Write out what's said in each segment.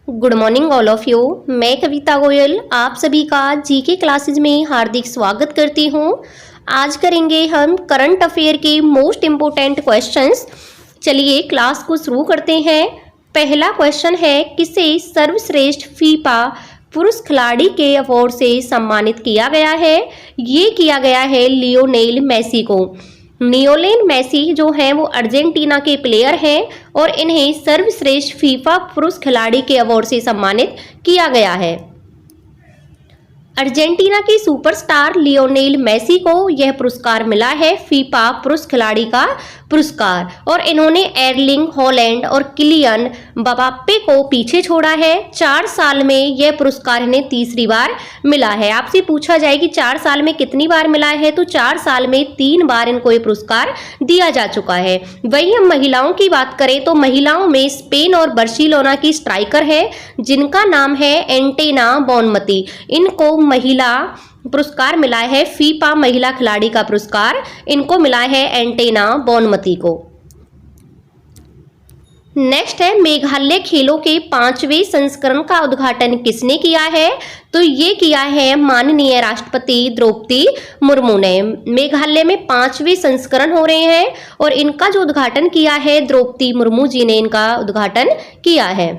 Good morning all of you. मैं कविता गोयल आप सभी का जीके क्लासेज में हार्दिक स्वागत करती हूँ। आज करेंगे हम करंट अफेयर के मोस्ट इम्पोर्टेंट क्वेश्चंस। चलिए क्लास को शुरू करते हैं। पहला क्वेश्चन है, किसे सर्वश्रेष्ठ फीफा पुरुष खिलाड़ी के अवार्ड से सम्मानित किया गया है? ये किया गया है लियोनेल मेसी को। लियोनेल मेसी जो हैं वो अर्जेंटीना के प्लेयर हैं और इन्हें सर्वश्रेष्ठ फीफा पुरुष खिलाड़ी के अवार्ड से सम्मानित किया गया है। अर्जेंटीना के सुपरस्टार लियोनेल मेसी को यह पुरस्कार मिला है, फीफा पुरुष खिलाड़ी का पुरस्कार, और इन्होंने एर्लिंग हॉलैंड और किलियन मबाप्पे को पीछे छोड़ा है। 4 साल में यह पुरस्कार इन्हें तीसरी बार मिला है। आपसे पूछा जाए कि 4 साल में कितनी बार मिला है, तो 4 साल में 3 बार इनको ये पुरस्कार दिया जा चुका है। वहीं हम महिलाओं की बात करें तो महिलाओं में स्पेन और बार्सिलोना की स्ट्राइकर है जिनका नाम है एंटेना बोनमती। इनको महिला पुरस्कार मिला है, फीफा महिला खिलाड़ी का पुरस्कार इनको मिला है एंटेना बोनमती को। नेक्स्ट है, मेघालय खेलों के 5वें संस्करण का उद्घाटन किसने किया है? तो ये किया है माननीय राष्ट्रपति द्रौपदी मुर्मू ने। मेघालय में 5वें संस्करण हो रहे हैं और इनका जो उद्घाटन किया है द्रौपदी मुर्मू जी ने इनका उद्घाटन किया है।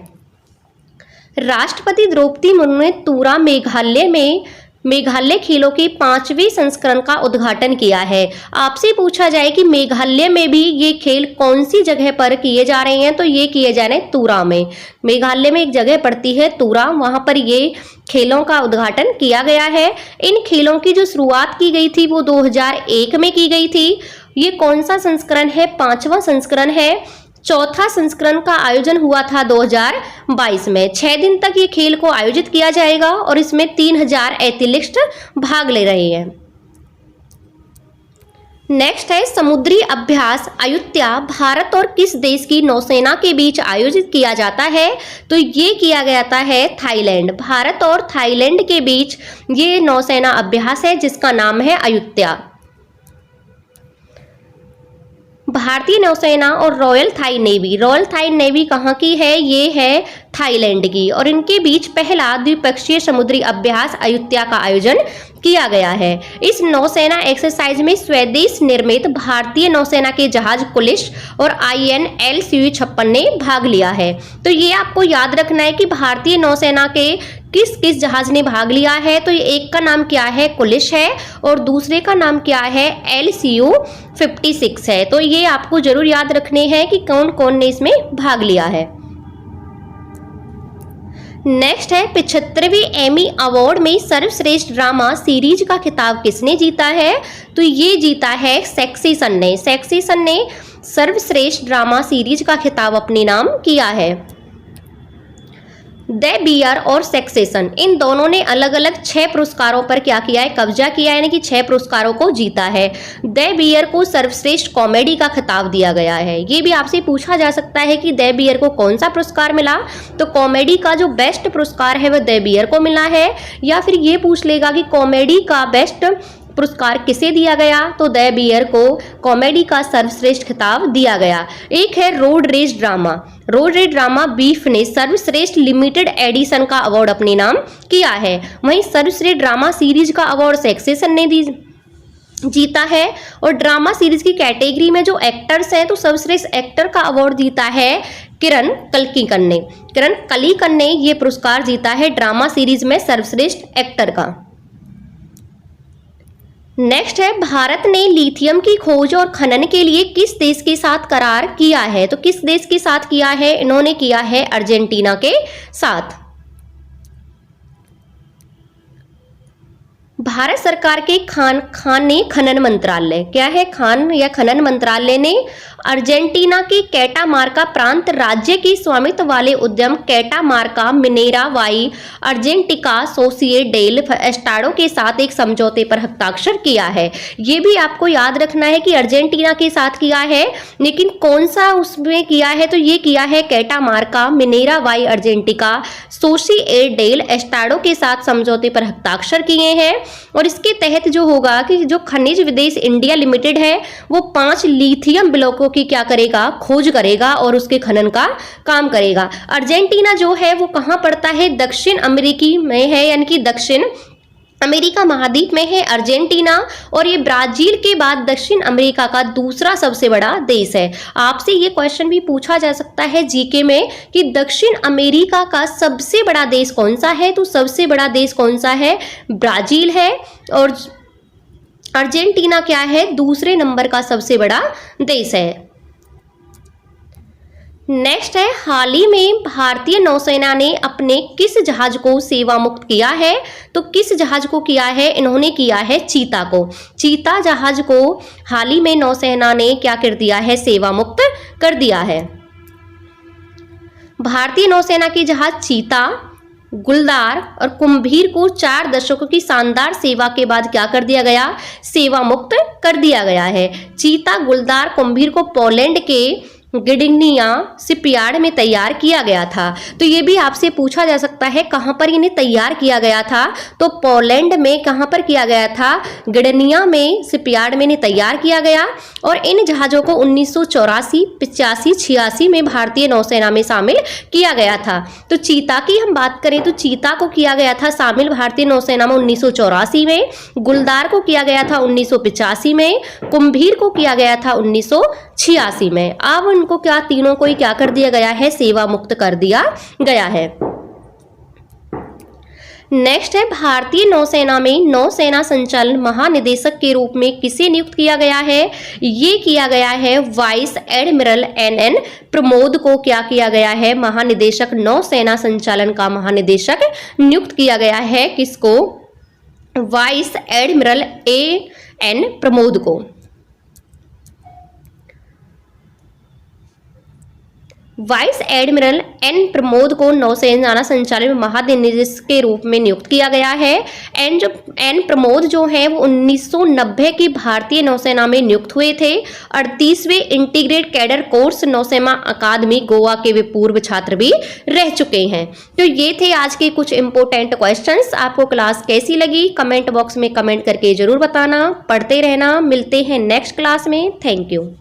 राष्ट्रपति द्रौपदी मुर्मू ने तुरा मेघालय में मेघालय खेलों के 5वें संस्करण का उद्घाटन किया है। आपसे पूछा जाए कि मेघालय में भी ये खेल कौन सी जगह पर किए जा रहे हैं, तो ये किए जा रहे हैं तुरा में। मेघालय में एक जगह पड़ती है तुरा, वहां पर ये खेलों का उद्घाटन किया गया है। इन खेलों की जो शुरुआत की गई थी वो 2001 में की गई थी। ये कौन सा संस्करण है? 5वां संस्करण है। चौथा संस्करण का आयोजन हुआ था 2022 में। 6 दिन तक ये खेल को आयोजित किया जाएगा और इसमें 3000 एथलीट्स भाग ले रहे हैं। नेक्स्ट है, समुद्री अभ्यास अयुत्या भारत और किस देश की नौसेना के बीच आयोजित किया जाता है? तो ये किया जाता है थाईलैंड। भारत और थाईलैंड के बीच ये नौसेना अभ्यास है जिसका नाम है अयुत्या। भारतीय नौसेना और रॉयल थाई नेवी कहाँ की है? ये है थाईलैंड की, और इनके बीच पहला द्विपक्षीय समुद्री अभ्यास अयुत्या का आयोजन किया गया है। इस नौसेना एक्सरसाइज में स्वदेश निर्मित भारतीय नौसेना के जहाज कुलिश और INL CU-56 ने भाग लिया है। तो ये आपको याद रखना है कि भारतीय नौसेना के किस किस जहाज ने भाग लिया है। तो ये एक का नाम क्या है? कुलिश है, और दूसरे का नाम क्या है? LCU-56 है। तो ये आपको जरूर याद रखने हैं कि कौन कौन ने इसमें भाग लिया है। नेक्स्ट है, 75वें एमी अवार्ड में सर्वश्रेष्ठ ड्रामा सीरीज का खिताब किसने जीता है? तो ये जीता है सक्सेशन ने। सक्सेशन ने सर्वश्रेष्ठ ड्रामा सीरीज का खिताब अपने नाम किया है। द बियर और सक्सेशन, इन दोनों ने अलग अलग 6 पुरस्कारों पर क्या किया है? कब्जा किया है, यानी कि 6 पुरस्कारों को जीता है। द बियर को सर्वश्रेष्ठ कॉमेडी का खिताब दिया गया है। ये भी आपसे पूछा जा सकता है कि द बियर को कौन सा पुरस्कार मिला, तो कॉमेडी का जो बेस्ट पुरस्कार है वह द बियर को मिला है। या फिर ये पूछ लेगा कि कॉमेडी का बेस्ट पुरस्कार किसे दिया गया, तो द बियर को कॉमेडी का सर्वश्रेष्ठ खिताब दिया गया। एक है रोड रेज ड्रामा बीफ ने सर्वश्रेष्ठ लिमिटेड एडिशन का अवार्ड अपने नाम किया है। वहीं सर्वश्रेष्ठ ड्रामा सीरीज का अवार्ड सक्सेशन ने जीता है। और ड्रामा सीरीज की कैटेगरी में जो एक्टर्स हैं, तो सर्वश्रेष्ठ एक्टर का अवार्ड जीता है किरण कलीकर ने ये पुरस्कार जीता है ड्रामा सीरीज में सर्वश्रेष्ठ एक्टर का। नेक्स्ट है, भारत ने लिथियम की खोज और खनन के लिए किस देश के साथ करार किया है? तो किस देश के साथ किया है? इन्होंने किया है अर्जेंटीना के साथ। भारत सरकार के खनन मंत्रालय क्या है? खान या खनन मंत्रालय ने अर्जेंटीना के कैटामार्का प्रांत राज्य के स्वामित्व वाले उद्यम कैटामार्का मिनेरा वाई अर्जेंटिका सोसिएट डेल एस्टाडो के साथ एक समझौते पर हस्ताक्षर किया है। ये भी आपको याद रखना है कि अर्जेंटीना के साथ किया है, लेकिन कौन सा उसमें किया है? तो ये किया है कैटामार्का मिनेरा वाई अर्जेंटिका सोसिएट डेल एस्टाडो के साथ समझौते पर हस्ताक्षर किए हैं। और इसके तहत जो होगा कि जो खनिज विदेश इंडिया लिमिटेड है वो 5 लिथियम ब्लॉकों की क्या करेगा, खोज करेगा और उसके खनन का काम करेगा। अर्जेंटीना जो है वो कहाँ पड़ता है, दक्षिण अमेरिकी में है, यानी कि दक्षिण अमेरिका महाद्वीप में है अर्जेंटीना, और ये ब्राजील के बाद दक्षिण अमेरिका का दूसरा सबसे बड़ा देश है। आपसे ये क्वेश्चन भी पूछा जा सकता है जीके में कि दक्षिण अमेरिका का सबसे बड़ा देश कौन सा है, तो सबसे बड़ा देश कौन सा है, ब्राजील है, और अर्जेंटीना क्या है, दूसरे नंबर का सबसे बड़ा देश है। नेक्स्ट है, हाल ही में भारतीय नौसेना ने अपने किस जहाज को सेवा मुक्त किया है, तो किस जहाज को किया है, इन्होंने किया है चीता को। चीता जहाज को हाल ही में नौसेना ने क्या कर दिया है, सेवा मुक्त कर दिया है। भारतीय नौसेना के जहाज चीता, गुलदार और कुंभीर को 4 दशकों की शानदार सेवा के बाद क्या कर दिया गया, सेवा मुक्त कर दिया गया है। चीता, गुलदार, कुंभीर को पोलैंड के गिडिनिया शिपयार्ड में तैयार किया गया था। तो ये भी आपसे पूछा जा सकता है कहां पर इन्हें तैयार किया गया था, तो पोलैंड में कहां पर किया गया था, गिडिनिया में शिपयार्ड में इन्हें तैयार किया गया। और इन जहाज़ों को 1984, 85, 86 में भारतीय नौसेना में शामिल किया गया था। तो चीता की हम बात करें तो चीता को किया गया था शामिल भारतीय नौसेना में 1984 में, गुलदार को किया गया था 1985 में, कुंभीर को किया गया था 1986 में। अब उनको क्या, तीनों को ही क्या कर दिया गया है, सेवा मुक्त कर दिया गया है। नेक्स्ट है, भारतीय नौसेना में नौसेना संचालन महानिदेशक के रूप में किसे नियुक्त किया गया है, ये किया गया है वाइस एडमिरल NN प्रमोद को क्या किया गया है, महानिदेशक नौसेना संचालन का महानिदेशक नियुक्त किया गया है। किसको, वाइस एडमिरल AN प्रमोद को। वाइस एडमिरल N प्रमोद को नौसेना संचालन में महानिदेशक के रूप में नियुक्त किया गया है। N प्रमोद जो है वो 1990 की भारतीय नौसेना में नियुक्त हुए थे। 38वें इंटीग्रेट कैडर कोर्स नौसेना अकादमी गोवा के वे पूर्व छात्र भी रह चुके हैं। तो ये थे आज के कुछ इंपॉर्टेंट क्वेश्चंस। आपको क्लास कैसी लगी कमेंट बॉक्स में कमेंट करके जरूर बताना। पढ़ते रहना, मिलते हैं नेक्स्ट क्लास में। Thank you.